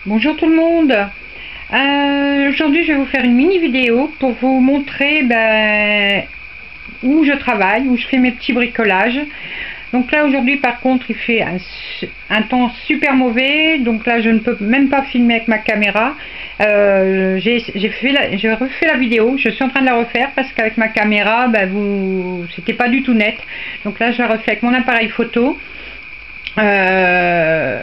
Bonjour tout le monde. Aujourd'hui je vais vous faire une mini vidéo pour vous montrer où je travaille, où je fais mes petits bricolages. Donc là aujourd'hui par contre il fait un temps super mauvais, donc là je ne peux même pas filmer avec ma caméra. J'ai refait la vidéo, je suis en train de la refaire parce qu'avec ma caméra c'était pas du tout net. Donc là je la refais avec mon appareil photo. Là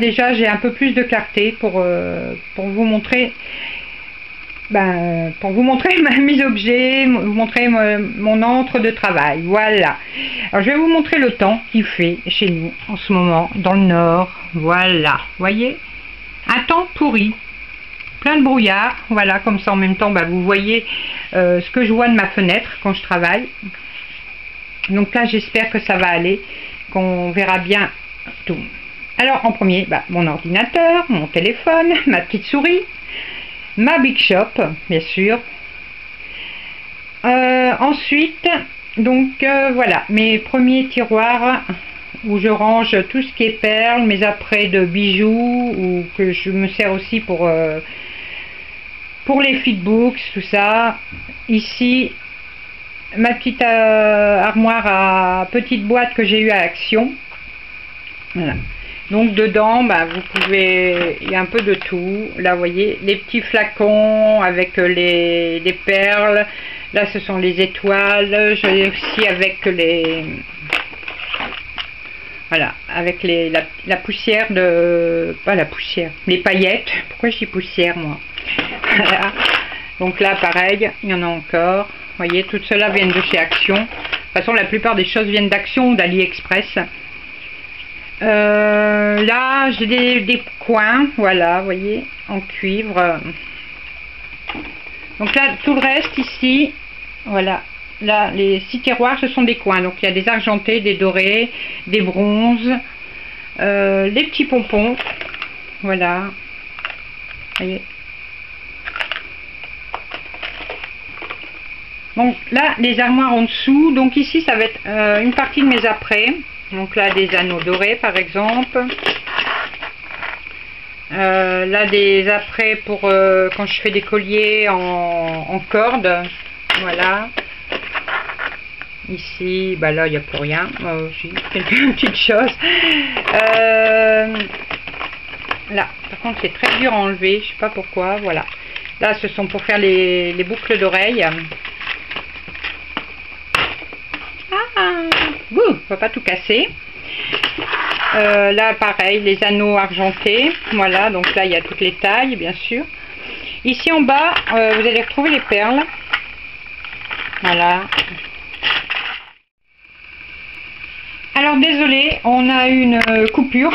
déjà j'ai un peu plus de clarté pour vous montrer mes objets, vous montrer mon entre de travail. Voilà, alors je vais vous montrer le temps qu'il fait chez nous en ce moment dans le nord. Voilà, voyez, un temps pourri, plein de brouillard. Voilà, comme ça en même temps vous voyez ce que je vois de ma fenêtre quand je travaille. Donc là j'espère que ça va aller, qu'on verra bien tout. Alors en premier, mon ordinateur, mon téléphone, ma petite souris, ma Big Shop, bien sûr. Ensuite, donc voilà, mes premiers tiroirs où je range tout ce qui est perles, mes apprêts de bijoux, ou que je me sers aussi pour les feedbooks, tout ça. Ici, ma petite armoire à petite boîte que j'ai eu à Action. Voilà. Donc dedans, vous pouvez, il y a un peu de tout. Là, vous voyez, les petits flacons avec les perles. Là, ce sont les étoiles. J'ai aussi avec les, voilà, avec la poussière de, pas la poussière, les paillettes. Pourquoi je dis poussière, moi? Voilà. Donc là, pareil, il y en a encore. Vous voyez, tout cela viennent de chez Action. De toute façon, la plupart des choses viennent d'Action ou d'AliExpress. Là, j'ai des coins, voilà, vous voyez, en cuivre. Donc là, tout le reste ici, voilà. Là, les 6 tiroirs, ce sont des coins. Donc il y a des argentés, des dorés, des bronzes, les petits pompons. Voilà. Vous voyez. Donc là, les armoires en dessous. Donc ici, ça va être une partie de mes apprêts. Donc là, des anneaux dorés, par exemple. Là, des apprêts pour quand je fais des colliers en corde. Voilà. Ici, là, il n'y a plus rien. Aussi, quelques petites choses. Là, par contre, c'est très dur à enlever. Je sais pas pourquoi. Voilà. Là, ce sont pour faire les boucles d'oreilles. Faut pas tout casser. Là pareil, les anneaux argentés. Voilà, donc là il y a toutes les tailles bien sûr. Ici en bas vous allez retrouver les perles. Voilà. Alors désolé, on a eu une coupure.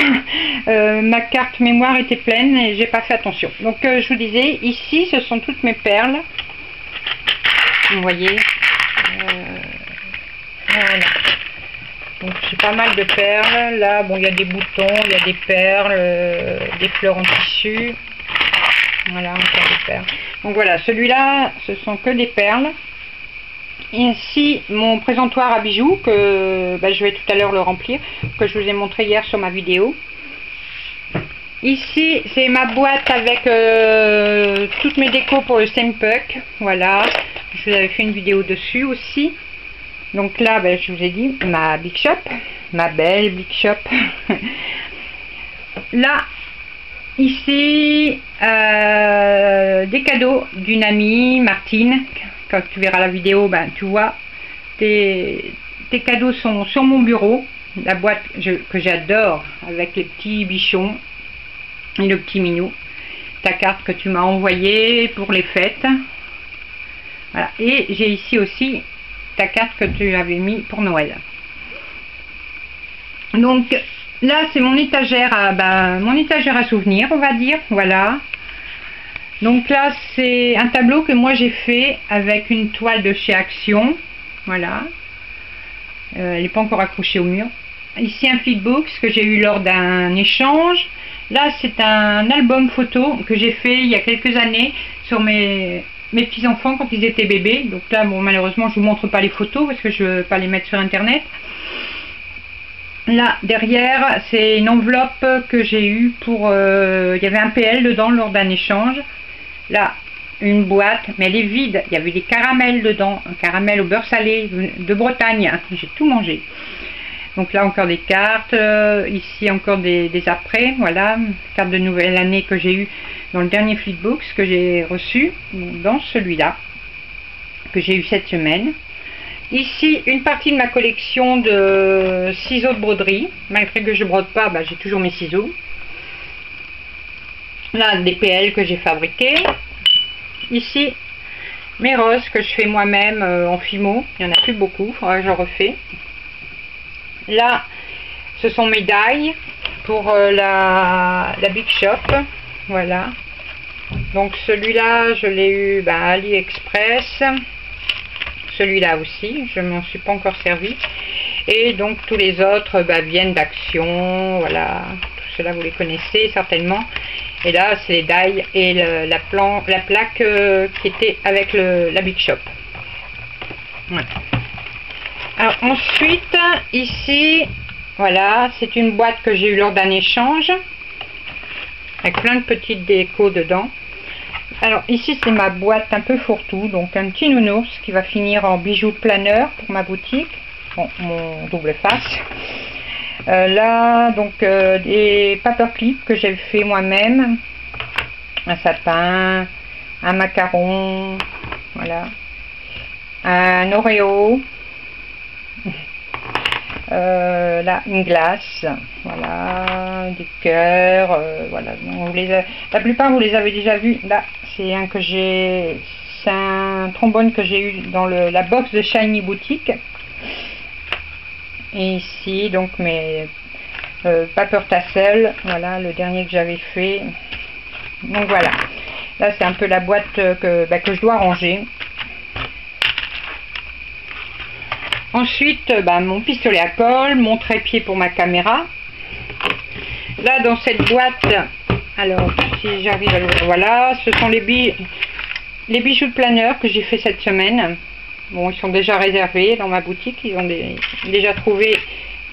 Ma carte mémoire était pleine et j'ai pas fait attention. Donc je vous disais, ici ce sont toutes mes perles. Vous voyez. Voilà. Donc j'ai pas mal de perles. Là, bon, il y a des boutons, il y a des perles, des fleurs en tissu. Voilà, encore des perles. Donc voilà, celui-là, ce sont que des perles. Et ainsi, mon présentoir à bijoux, que je vais tout à l'heure le remplir, que je vous ai montré hier sur ma vidéo. Ici, c'est ma boîte avec toutes mes décos pour le Sempuck. Voilà, je vous avais fait une vidéo dessus aussi. Donc là, je vous ai dit, ma Big Shop, ma belle Big Shop. Là, ici, des cadeaux d'une amie, Martine. Quand tu verras la vidéo, tu vois, tes cadeaux sont sur mon bureau. La boîte que j'adore, avec les petits bichons et le petit minou. Ta carte que tu m'as envoyée pour les fêtes. Voilà. Et j'ai ici aussi ta carte que tu avais mis pour Noël. Donc là c'est mon étagère à souvenirs, on va dire. Voilà. Donc là c'est un tableau que moi j'ai fait avec une toile de chez Action. Voilà. Elle n'est pas encore accrochée au mur. Ici un flipbook que j'ai eu lors d'un échange. Là c'est un album photo que j'ai fait il y a quelques années sur mes petits enfants quand ils étaient bébés. Donc là bon, malheureusement je vous montre pas les photos parce que je veux pas les mettre sur internet. Là, derrière, c'est une enveloppe que j'ai eue pour... il y avait un PL dedans lors d'un échange. Là, une boîte, mais elle est vide. Il y avait des caramels dedans, un caramel au beurre salé de Bretagne. J'ai tout mangé. Donc là, encore des cartes. Ici, encore des après. Voilà, carte de nouvelle année que j'ai eu dans le dernier Flipbooks que j'ai reçu. Dans celui-là, que j'ai eu cette semaine. Ici, une partie de ma collection de ciseaux de broderie. Malgré que je ne brode pas, bah, j'ai toujours mes ciseaux. Là, des PL que j'ai fabriqués. Ici, mes roses que je fais moi-même en Fimo. Il n'y en a plus beaucoup, il faudra que je refais. Là, ce sont mes die pour la Big Shop. Voilà. Donc celui-là, je l'ai eu à AliExpress. Celui-là aussi, je ne m'en suis pas encore servi. Et donc tous les autres viennent d'Action. Voilà, tout cela vous les connaissez certainement. Et là, c'est les die et la plaque qui était avec la Big Shop. Voilà. Alors ensuite, ici, voilà, c'est une boîte que j'ai eue lors d'un échange. Avec plein de petites décos dedans. Alors ici c'est ma boîte un peu fourre-tout, donc un petit nounours qui va finir en bijoux de planeur pour ma boutique, bon, mon double face. Là donc des paperclips que j'ai fait moi-même, un sapin, un macaron, voilà, un Oreo, là une glace, voilà, des cœurs, voilà. La plupart vous les avez déjà vus. Là c'est un que j'ai, c'est un trombone que j'ai eu dans la box de Shiny Boutique. Et ici donc mes paper tassel, voilà le dernier que j'avais fait. Donc voilà, là c'est un peu la boîte que je dois ranger. Ensuite, mon pistolet à colle, mon trépied pour ma caméra. Là, dans cette boîte, alors, si j'arrive à l'ouvrir, voilà, ce sont les bijoux de planeur que j'ai fait cette semaine. Bon, ils sont déjà réservés dans ma boutique. Ils ont déjà trouvé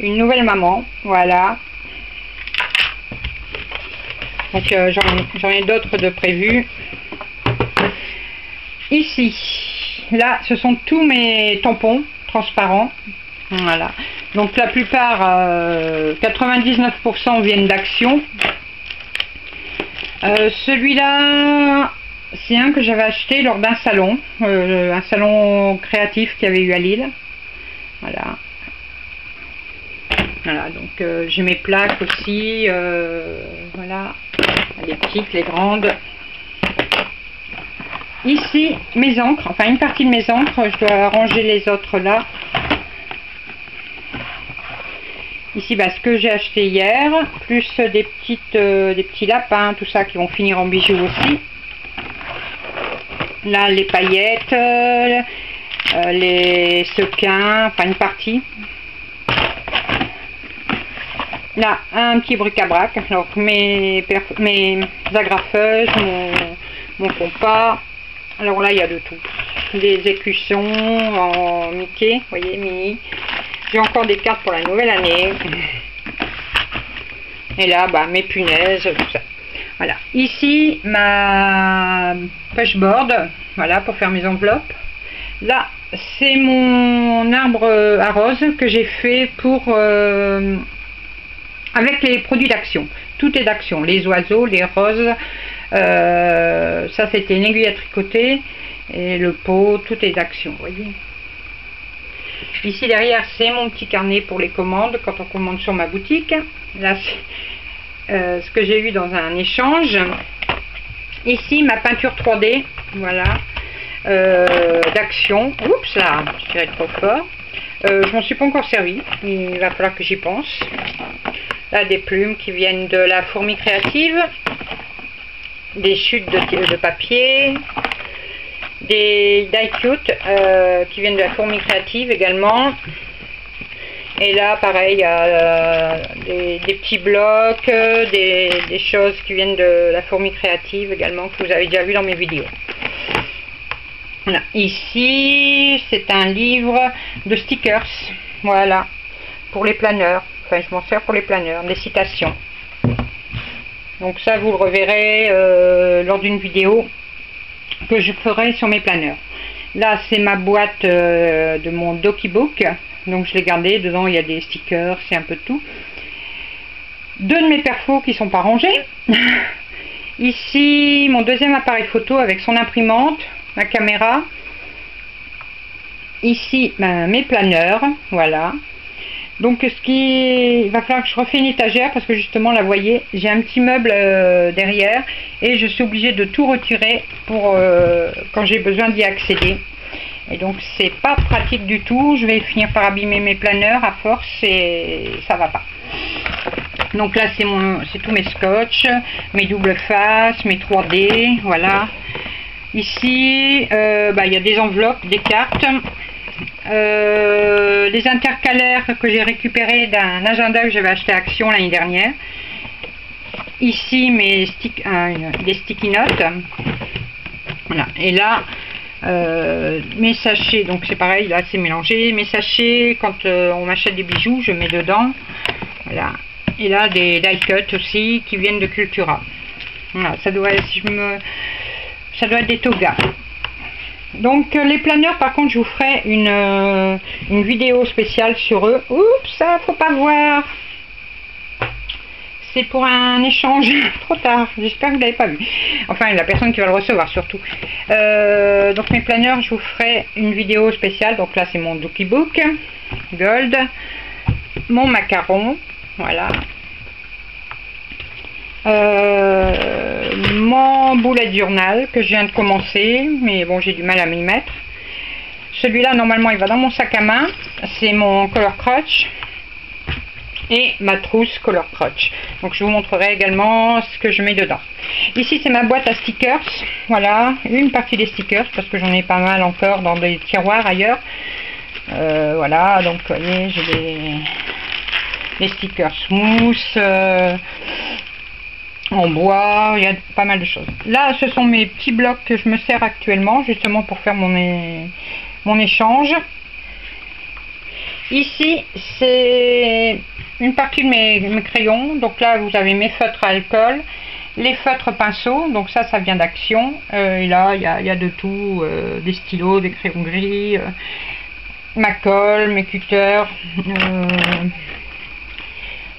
une nouvelle maman. Voilà. Donc, j'en ai d'autres de prévus. Ici, là, ce sont tous mes tampons transparents. Voilà. Donc la plupart, 99% viennent d'Action. Celui-là, c'est un que j'avais acheté lors d'un salon, un salon créatif qu'il y avait eu à Lille. Voilà. Voilà, donc j'ai mes plaques aussi, voilà, les petites, les grandes. Ici, mes encres, enfin une partie de mes encres, je dois ranger les autres là. Ici, ce que j'ai acheté hier, plus des petits lapins, tout ça qui vont finir en bijoux aussi. Là, les paillettes, les sequins, enfin une partie. Là, un petit bric-à-brac, donc mes agrafeuses, mon compas. Alors là, il y a de tout. Des écussons en Mickey, vous voyez, mini. J'ai encore des cartes pour la nouvelle année. Et là, mes punaises, tout ça. Voilà. Ici, ma pushboard, voilà, pour faire mes enveloppes. Là, c'est mon arbre à rose que j'ai fait pour... avec les produits d'Action. Tout est d'Action. Les oiseaux, les roses. Ça, c'était une aiguille à tricoter. Et le pot, tout est d'Action, vous voyez. Ici derrière, c'est mon petit carnet pour les commandes, quand on commande sur ma boutique. Là, c'est ce que j'ai eu dans un échange. Ici, ma peinture 3D, voilà, d'Action. Oups, là, je dirais trop fort. Je m'en suis pas encore servi, il va falloir que j'y pense. Là, des plumes qui viennent de la fourmi créative. Des chutes de papier. Des die cute qui viennent de la fourmi créative également. Et là pareil, il y a des petits blocs, des choses qui viennent de la fourmi créative également, que vous avez déjà vu dans mes vidéos. Voilà. Ici c'est un livre de stickers, voilà, pour les planeurs. Enfin, je m'en sers pour les planeurs, des citations. Donc ça, vous le reverrez lors d'une vidéo que je ferai sur mes planeurs. Là, c'est ma boîte de mon DokiBook. Donc je l'ai gardée. Dedans, il y a des stickers, c'est un peu de tout. Deux de mes perfos qui sont pas rangés. Ici, mon deuxième appareil photo avec son imprimante, ma caméra. Ici, mes planeurs, voilà. Donc il va falloir que je refais une étagère parce que justement, là, vous voyez, j'ai un petit meuble derrière et je suis obligée de tout retirer pour quand j'ai besoin d'y accéder. Et donc, c'est pas pratique du tout. Je vais finir par abîmer mes planeurs à force et ça va pas. Donc là, c'est tous mes scotch, mes double faces, mes 3D, voilà. Ici, il y a des enveloppes, des cartes. Les intercalaires que j'ai récupérés d'un agenda que j'avais acheté à Action l'année dernière. Ici des sticky notes. Voilà. Et là mes sachets, donc c'est pareil, là c'est mélangé. Mes sachets, quand on m'achète des bijoux, je mets dedans. Voilà. Et là des die cut aussi qui viennent de Cultura. Voilà, ça doit être des togas. Donc les planeurs, par contre, je vous ferai une vidéo spéciale sur eux. Oups, ça faut pas voir. C'est pour un échange. Trop tard. J'espère que vous l'avez pas vu. Enfin, la personne qui va le recevoir surtout. Donc mes planeurs, je vous ferai une vidéo spéciale. Donc là, c'est mon DokiBook Gold, mon macaron, voilà. Mon bullet journal que je viens de commencer, mais bon, j'ai du mal à m'y mettre. Celui-là, normalement, il va dans mon sac à main. C'est mon color crutch et ma trousse color crutch. Donc, je vous montrerai également ce que je mets dedans. Ici, c'est ma boîte à stickers. Voilà, une partie des stickers parce que j'en ai pas mal encore dans des tiroirs ailleurs. Voilà, donc, vous voyez, j'ai les stickers mousse. En bois, il y a pas mal de choses. Là, ce sont mes petits blocs que je me sers actuellement, justement pour faire mon échange. Ici, c'est une partie de mes crayons. Donc là, vous avez mes feutres à alcool, les feutres pinceaux. Donc ça vient d'Action. Et là, il y a de tout, des stylos, des crayons gris, ma colle, mes cutters,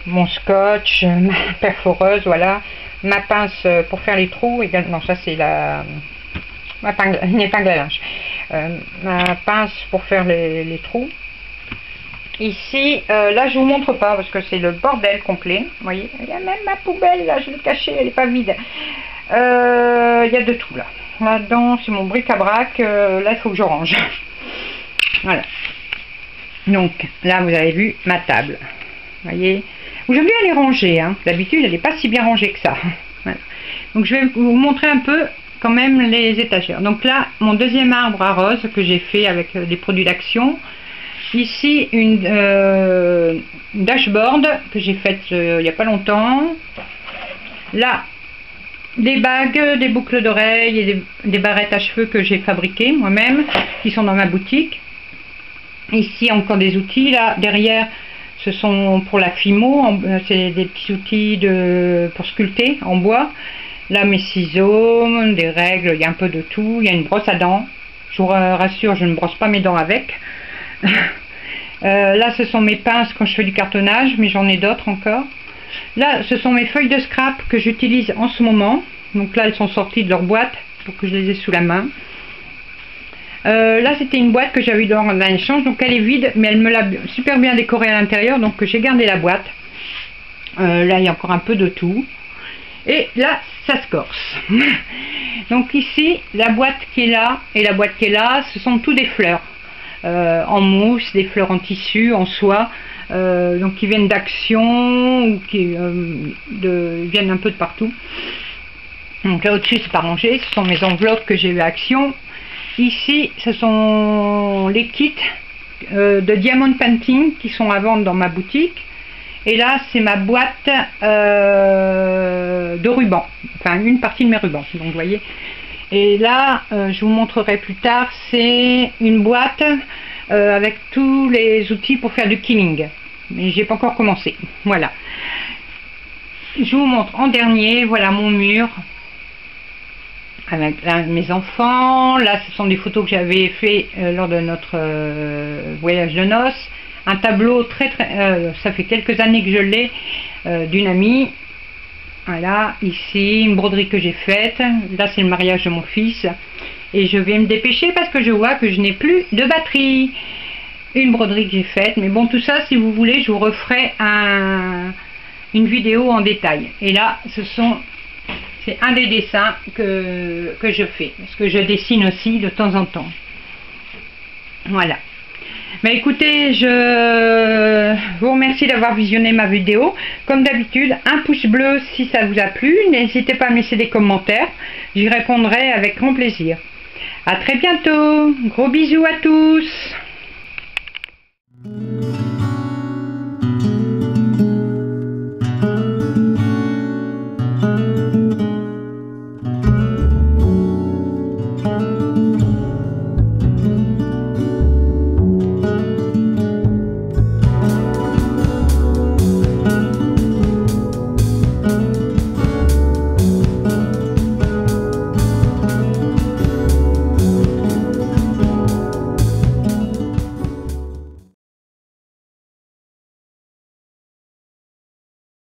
mon scotch, ma perforeuse, voilà, ma pince pour faire les trous également. Non, ça c'est une épingle à linge. Ma pince pour faire les trous. Ici, là je vous montre pas parce que c'est le bordel complet. Vous voyez, il y a même ma poubelle là, je l'ai cachée, elle est pas vide. Il y a de tout là. Là-dedans, c'est mon bric-à-brac. Là, il faut que je range. Voilà. Donc là, vous avez vu ma table. Vous voyez. Aujourd'hui, elle est rangée. Hein. D'habitude, elle n'est pas si bien rangée que ça. Voilà. Donc, je vais vous montrer un peu quand même les étagères. Donc là, mon deuxième arbre à rose que j'ai fait avec des produits d'Action. Ici, une dashboard que j'ai faite il n'y a pas longtemps. Là, des bagues, des boucles d'oreilles et des barrettes à cheveux que j'ai fabriquées moi-même, qui sont dans ma boutique. Ici, encore des outils. Là, derrière, ce sont pour la Fimo, c'est des petits outils pour sculpter en bois. Là, mes ciseaux, des règles, il y a un peu de tout. Il y a une brosse à dents. Je vous rassure, je ne brosse pas mes dents avec. Là, ce sont mes pinces quand je fais du cartonnage, mais j'en ai d'autres encore. Là, ce sont mes feuilles de scrap que j'utilise en ce moment. Donc là, elles sont sorties de leur boîte pour que je les ai sous la main. Là, c'était une boîte que j'avais eu dans un échange, donc elle est vide, mais elle me l'a super bien décorée à l'intérieur, donc j'ai gardé la boîte. Là, il y a encore un peu de tout. Et là, ça se corse. Donc ici, la boîte qui est là et la boîte qui est là, ce sont tous des fleurs. En mousse, des fleurs en tissu, en soie, donc qui viennent d'Action ou qui viennent un peu de partout. Donc là au-dessus c'est pas rangé, ce sont mes enveloppes que j'ai eu à Action. Ici ce sont les kits de diamond painting qui sont à vendre dans ma boutique. Et là c'est ma boîte de rubans, enfin une partie de mes rubans, donc vous voyez. Et là, je vous montrerai plus tard, c'est une boîte avec tous les outils pour faire du killing. mais j'ai pas encore commencé. Voilà. Je vous montre en dernier, voilà mon mur avec là, mes enfants. Là, ce sont des photos que j'avais fait lors de notre voyage de noces. Un tableau très ça fait quelques années que je l'ai, d'une amie. Voilà, ici une broderie que j'ai faite. Là, c'est le mariage de mon fils. Et je vais me dépêcher parce que je vois que je n'ai plus de batterie. Une broderie que j'ai faite. Mais bon, tout ça, si vous voulez, je vous referai une vidéo en détail. Et là, c'est un des dessins que je fais. Parce que je dessine aussi de temps en temps. Voilà. Mais écoutez, je vous remercie d'avoir visionné ma vidéo. Comme d'habitude, un pouce bleu si ça vous a plu. N'hésitez pas à me laisser des commentaires. J'y répondrai avec grand plaisir. À très bientôt. Gros bisous à tous.